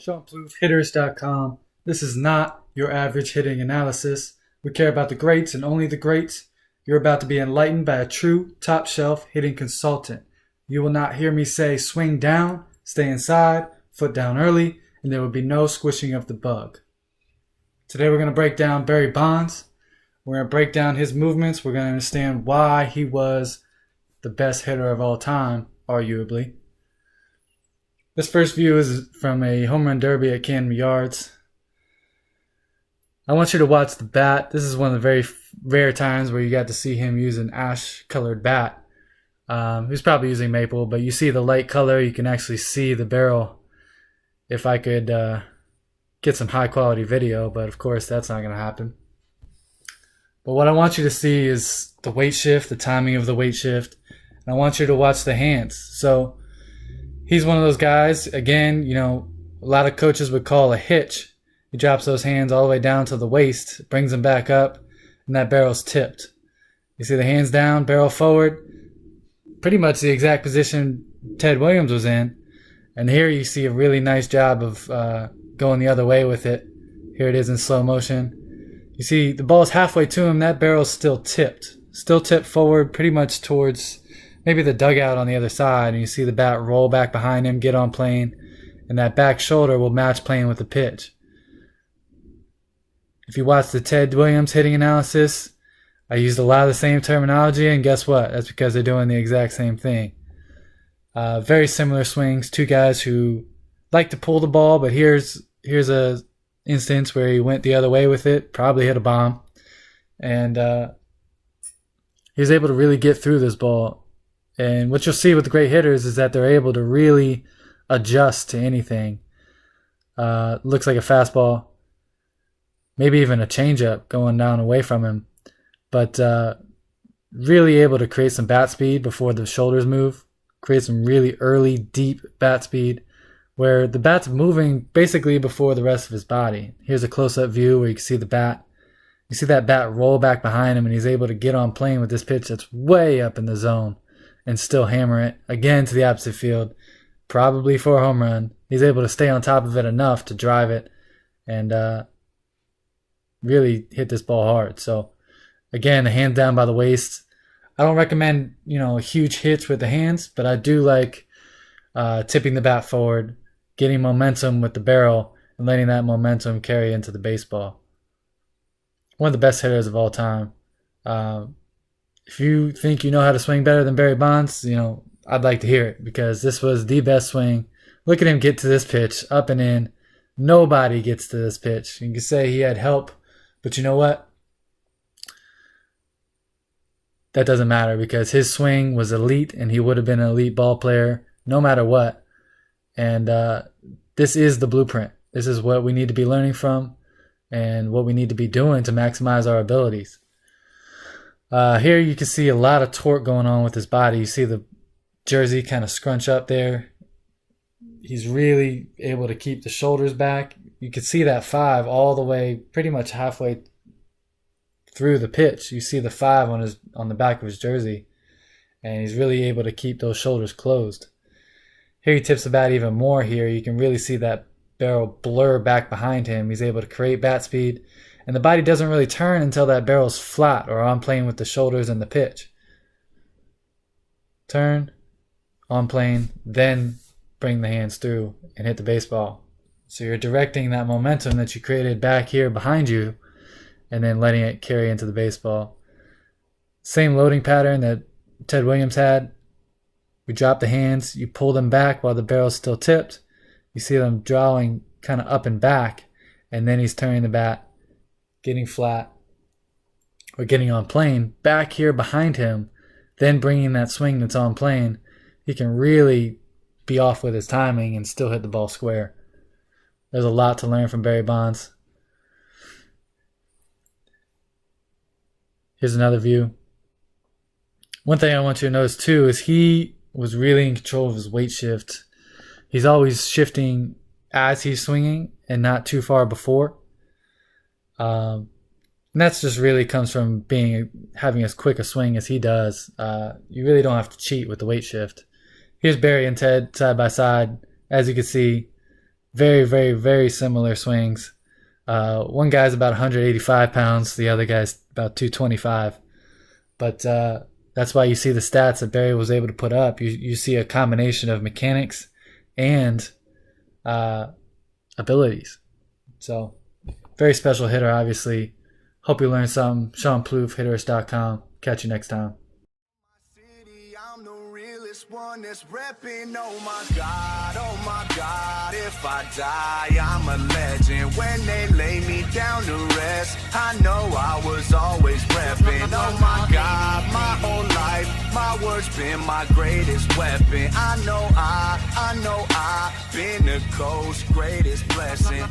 SeanPlouffHitters.com. This is not your average hitting analysis. We care about the greats and only the greats. You're about to be enlightened by a true top shelf hitting consultant. You will not hear me say swing down, stay inside, foot down early, and there will be no squishing of the bug. Today we're going to break down Barry Bonds. We're going to break down his movements. We're going to understand why he was the best hitter of all time, arguably. This first view is from a home run derby at Camden Yards. I want you to watch the bat. This is one of the very rare times where you got to see him use an ash-colored bat. He's probably using maple, but you see the light color. You can actually see the barrel. If I could get some high-quality video, but of course that's not going to happen. But what I want you to see is the weight shift, the timing of the weight shift, and I want you to watch the hands. So he's one of those guys, again, a lot of coaches would call a hitch. He drops those hands all the way down to the waist, brings them back up, and that barrel's tipped. You see the hands down, barrel forward, pretty much the exact position Ted Williams was in. And here you see a really nice job of going the other way with it. Here it is in slow motion. You see the ball's halfway to him, that barrel's still tipped forward pretty much towards maybe the dugout on the other side, and you see the bat roll back behind him, get on plane, and that back shoulder will match plane with the pitch. If you watch the Ted Williams hitting analysis, I used a lot of the same terminology, and guess what? That's because they're doing the exact same thing. Very similar swings, two guys who like to pull the ball, but here's a instance where he went the other way with it, probably hit a bomb, and he was able to really get through this ball. And what you'll see with the great hitters is that they're able to really adjust to anything. Looks like a fastball, maybe even a changeup going down away from him, but really able to create some bat speed before the shoulders move, create some really early, deep bat speed where the bat's moving basically before the rest of his body. Here's a close-up view where you can see the bat. You see that bat roll back behind him, and he's able to get on plane with this pitch that's way up in the zone and still hammer it again to the opposite field, probably for a home run. He's able to stay on top of it enough to drive it and really hit this ball hard. So again, the hands down by the waist. I don't recommend a huge hitch with the hands, but I do like tipping the bat forward, getting momentum with the barrel, and letting that momentum carry into the baseball. One of the best hitters of all time. If you think you know how to swing better than Barry Bonds, I'd like to hear it, because this was the best swing. Look at him get to this pitch, up and in. Nobody gets to this pitch. You can say he had help, but you know what? That doesn't matter, because his swing was elite, and he would have been an elite ball player no matter what. And this is the blueprint. This is what we need to be learning from and what we need to be doing to maximize our abilities. Here you can see a lot of torque going on with his body. You see the jersey kind of scrunch up there. He's really able to keep the shoulders back. You can see that 5 all the way, pretty much halfway through the pitch. You see the 5 on the back of his jersey, and he's really able to keep those shoulders closed. Here he tips the bat even more. Here you can really see that barrel blur back behind him. He's able to create bat speed, and the body doesn't really turn until that barrel's flat or on plane with the shoulders and the pitch. Turn, on plane, then bring the hands through and hit the baseball. So you're directing that momentum that you created back here behind you and then letting it carry into the baseball. Same loading pattern that Ted Williams had. We drop the hands, you pull them back while the barrel's still tipped. You see them drawing kind of up and back, and then he's turning the bat, getting flat, or getting on plane, back here behind him, then bringing that swing that's on plane. He can really be off with his timing and still hit the ball square. There's a lot to learn from Barry Bonds. Here's another view. One thing I want you to notice too is he was really in control of his weight shift. He's always shifting as he's swinging and not too far before. And that's just really comes from having as quick a swing as he does. You really don't have to cheat with the weight shift. Here's Barry and Ted side by side. As you can see, Very, very, very similar swings. One guy's about 185 pounds, the other guy's about 225. But that's why you see the stats that Barry was able to put up. You see a combination of mechanics and abilities. So, very special hitter, obviously. Hope you learned something. Sean Plouffe, hitterist.com. Catch you next time. I'm the realest one that's repping. Oh my God, if I die, I'm a legend. When they lay me down to rest, I know I was always repping. Oh my God, my whole life, my words been my greatest weapon. I know I've been the coast's greatest blessing.